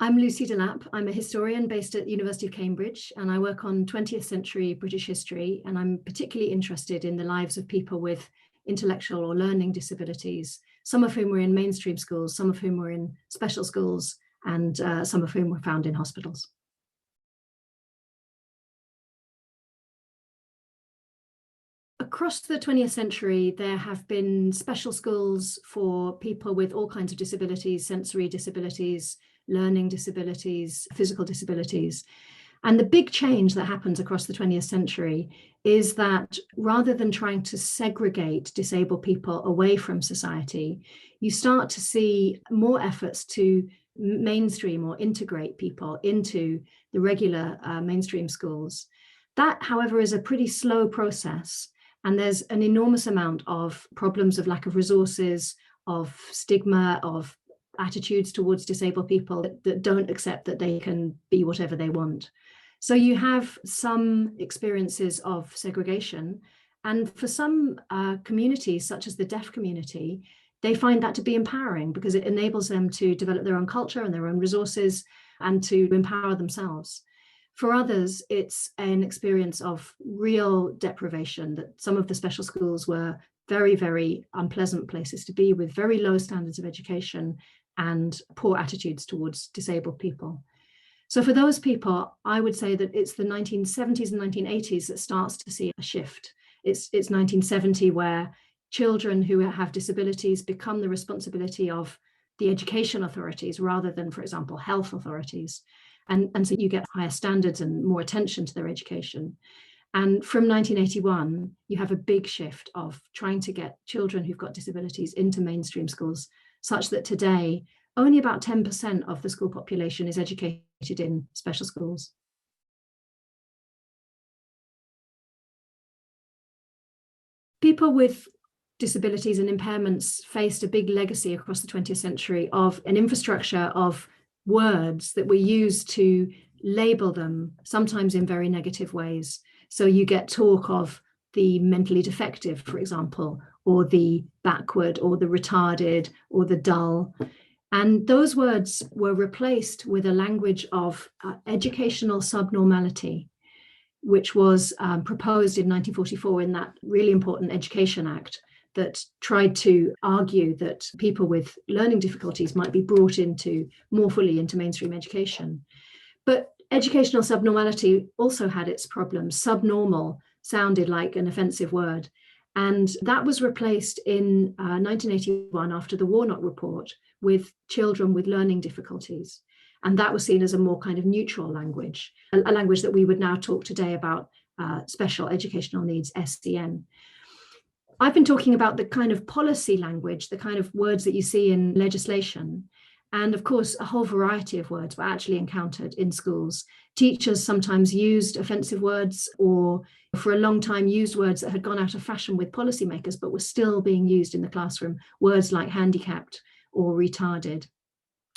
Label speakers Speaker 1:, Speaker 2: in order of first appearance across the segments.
Speaker 1: I'm Lucy Delap. I'm a historian based at the University of Cambridge, and I work on 20th century British history. And I'm particularly interested in the lives of people with intellectual or learning disabilities, some of whom were in mainstream schools, some of whom were in special schools, and some of whom were found in hospitals. Across the 20th century, there have been special schools for people with all kinds of disabilities, sensory disabilities, learning disabilities, physical disabilities. And the big change that happens across the 20th century is that rather than trying to segregate disabled people away from society, you start to see more efforts to mainstream or integrate people into the regular mainstream schools. That, however, is a pretty slow process. And there's an enormous amount of problems of lack of resources, of stigma, of attitudes towards disabled people that don't accept that they can be whatever they want. So you have some experiences of segregation. And for some communities, such as the deaf community, they find that to be empowering because it enables them to develop their own culture and their own resources and to empower themselves. For others, it's an experience of real deprivation, that some of the special schools were very, very unpleasant places to be, with very low standards of education and poor attitudes towards disabled people. So for those people, I would say that it's the 1970s and 1980s that starts to see a shift. It's 1970 where children who have disabilities become the responsibility of the education authorities rather than, for example, health authorities. And so you get higher standards and more attention to their education. And from 1981, you have a big shift of trying to get children who've got disabilities into mainstream schools, such that today, only about 10% of the school population is educated in special schools. People with disabilities and impairments faced a big legacy across the 20th century of an infrastructure of words that were used to label them, sometimes in very negative ways. So you get talk of the mentally defective, for example, or the backward, or the retarded, or the dull. And those words were replaced with a language of educational subnormality, which was proposed in 1944 in that really important Education Act that tried to argue that people with learning difficulties might be brought into more fully into mainstream education. But educational subnormality also had its problems. Subnormal sounded like an offensive word. And that was replaced in 1981 after the Warnock Report with children with learning difficulties. And that was seen as a more kind of neutral language, a language that we would now talk today about special educational needs, SEN. I've been talking about the kind of policy language, the kind of words that you see in legislation. And of course, a whole variety of words were actually encountered in schools. Teachers sometimes used offensive words, or for a long time used words that had gone out of fashion with policymakers, but were still being used in the classroom, words like handicapped or retarded.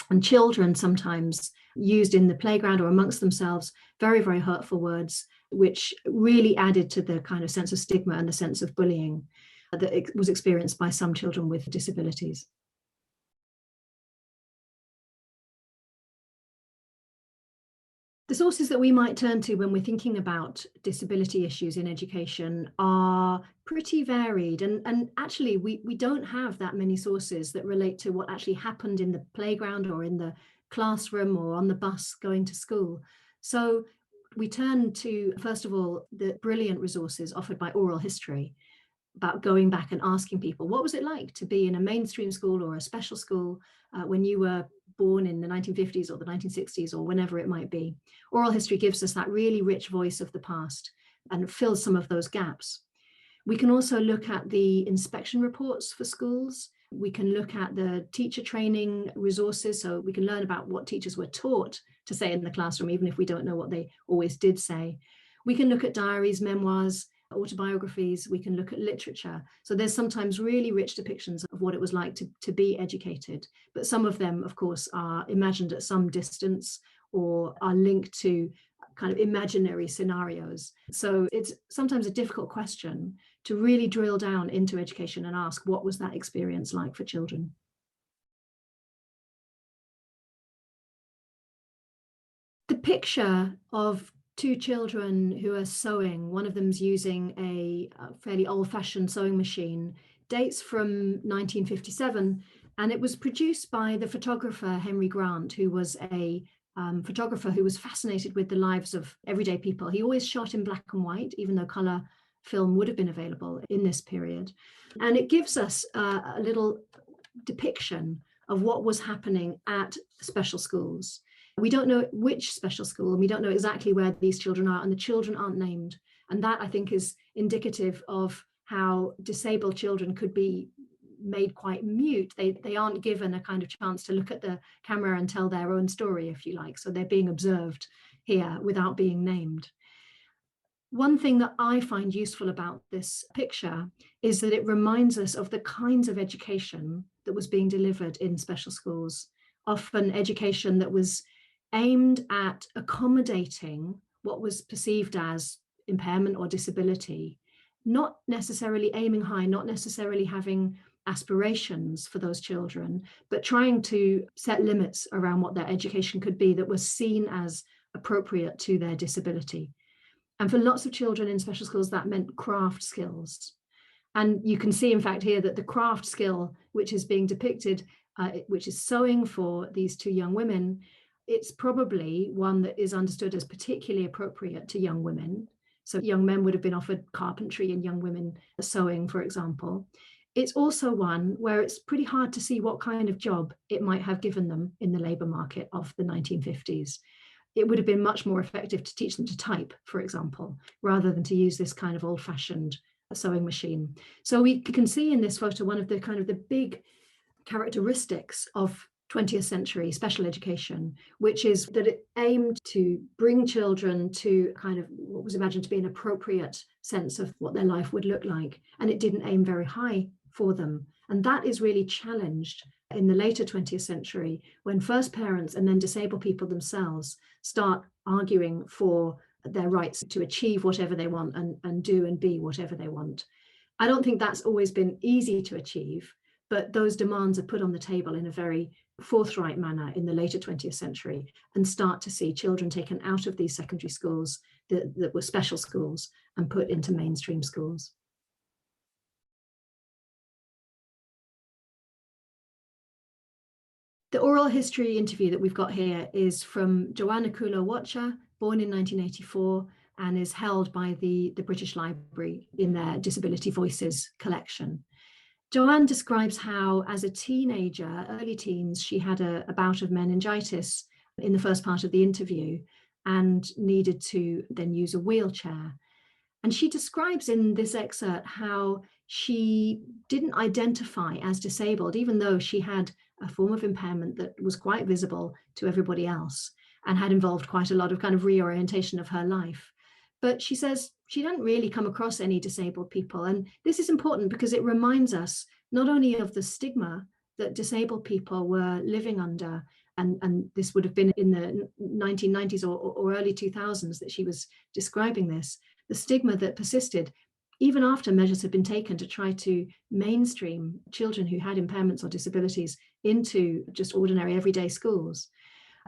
Speaker 1: And children sometimes used in the playground or amongst themselves very, very hurtful words, which really added to the kind of sense of stigma and the sense of bullying that was experienced by some children with disabilities. The sources that we might turn to when we're thinking about disability issues in education are pretty varied. And actually, we don't have that many sources that relate to what actually happened in the playground or in the classroom or on the bus going to school. So we turn to, first of all, the brilliant resources offered by oral history, about going back and asking people, what was it like to be in a mainstream school or a special school when you were born in the 1950s or the 1960s or whenever it might be. Oral history gives us that really rich voice of the past and fills some of those gaps. We can also look at the inspection reports for schools. We can look at the teacher training resources, so we can learn about what teachers were taught to say in the classroom, even if we don't know what they always did say. We can look at diaries, memoirs, autobiographies. We can look at literature. So there's sometimes really rich depictions of what it was like to be educated. But some of them, of course, are imagined at some distance or are linked to kind of imaginary scenarios. So it's sometimes a difficult question to really drill down into education and ask, what was that experience like for children? picture of two children who are sewing, one of them's using a fairly old-fashioned sewing machine, dates from 1957, and it was produced by the photographer Henry Grant, who was a photographer who was fascinated with the lives of everyday people. He always shot in black and white, even though color film would have been available in this period. And it gives us a little depiction of what was happening at special schools. We don't know which special school, and we don't know exactly where these children are, and the children aren't named. And that, I think, is indicative of how disabled children could be made quite mute. They aren't given a kind of chance to look at the camera and tell their own story, if you like. So they're being observed here without being named. One thing that I find useful about this picture is that it reminds us of the kinds of education that was being delivered in special schools, often education that was aimed at accommodating what was perceived as impairment or disability, not necessarily aiming high, not necessarily having aspirations for those children, but trying to set limits around what their education could be that was seen as appropriate to their disability. And for lots of children in special schools, that meant craft skills. And you can see, in fact, here that the craft skill, which is being depicted, which is sewing for these two young women, it's probably one that is understood as particularly appropriate to young women. So young men would have been offered carpentry and young women sewing, for example. It's also one where it's pretty hard to see what kind of job it might have given them in the labour market of the 1950s. It would have been much more effective to teach them to type, for example, rather than to use this kind of old-fashioned sewing machine. So we can see in this photo one of the kind of the big characteristics of 20th century special education, which is that it aimed to bring children to kind of what was imagined to be an appropriate sense of what their life would look like. And it didn't aim very high for them. And that is really challenged in the later 20th century, when first parents and then disabled people themselves start arguing for their rights to achieve whatever they want and do and be whatever they want. I don't think that's always been easy to achieve, but those demands are put on the table in a very forthright manner in the later 20th century, and start to see children taken out of these secondary schools that were special schools and put into mainstream schools. The oral history interview that we've got here is from Joanna Kulo-Watcher, born in 1984, and is held by the British Library in their Disability Voices collection. Joanne describes how, as a teenager, early teens, she had a bout of meningitis in the first part of the interview and needed to then use a wheelchair. And she describes in this excerpt how she didn't identify as disabled, even though she had a form of impairment that was quite visible to everybody else and had involved quite a lot of kind of reorientation of her life. But she says she didn't really come across any disabled people. And this is important because it reminds us not only of the stigma that disabled people were living under, and this would have been in the 1990s or early 2000s that she was describing this, the stigma that persisted even after measures had been taken to try to mainstream children who had impairments or disabilities into just ordinary everyday schools.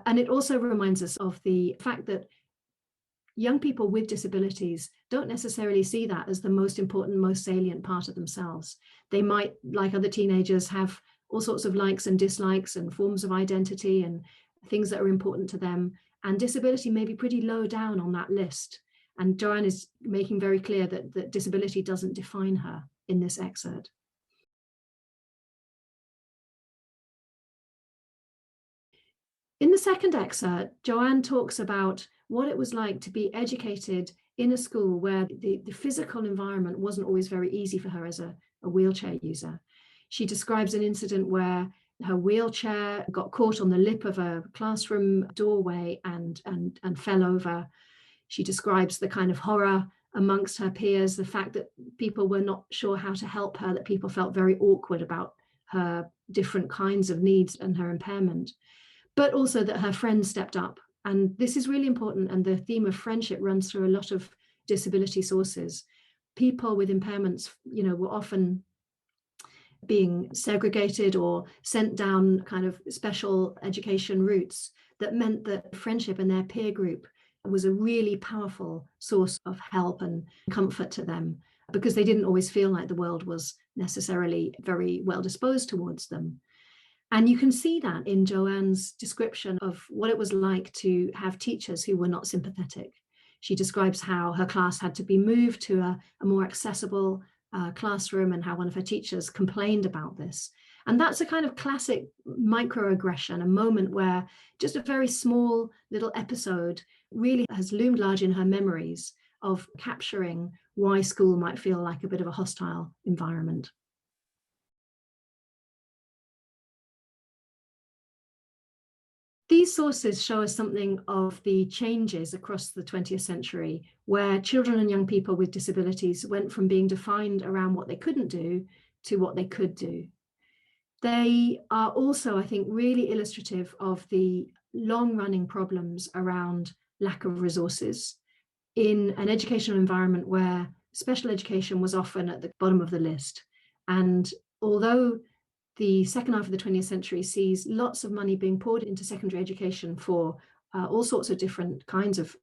Speaker 1: And it also reminds us of the fact that young people with disabilities don't necessarily see that as the most important, most salient part of themselves. They might, like other teenagers, have all sorts of likes and dislikes and forms of identity and things that are important to them. And disability may be pretty low down on that list. And Joanne is making very clear that disability doesn't define her in this excerpt. In the second excerpt, Joanne talks about what it was like to be educated in a school where the physical environment wasn't always very easy for her as a wheelchair user. She describes an incident where her wheelchair got caught on the lip of a classroom doorway and fell over. She describes the kind of horror amongst her peers, the fact that people were not sure how to help her, that people felt very awkward about her different kinds of needs and her impairment, but also that her friends stepped up. And this is really important. And the theme of friendship runs through a lot of disability sources. People with impairments, were often being segregated or sent down kind of special education routes that meant that friendship and their peer group was a really powerful source of help and comfort to them, because they didn't always feel like the world was necessarily very well disposed towards them. And you can see that in Joanne's description of what it was like to have teachers who were not sympathetic. She describes how her class had to be moved to a more accessible classroom, and how one of her teachers complained about this. And that's a kind of classic microaggression, a moment where just a very small little episode really has loomed large in her memories of capturing why school might feel like a bit of a hostile environment. These sources show us something of the changes across the 20th century, where children and young people with disabilities went from being defined around what they couldn't do to what they could do. They are also, I think, really illustrative of the long-running problems around lack of resources in an educational environment where special education was often at the bottom of the list. And although the second half of the 20th century sees lots of money being poured into secondary education for all sorts of different kinds of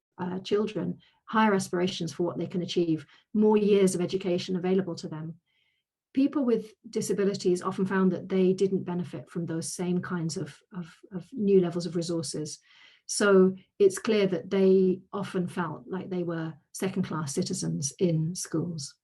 Speaker 1: children, higher aspirations for what they can achieve, more years of education available to them, people with disabilities often found that they didn't benefit from those same kinds of new levels of resources. So it's clear that they often felt like they were second-class citizens in schools.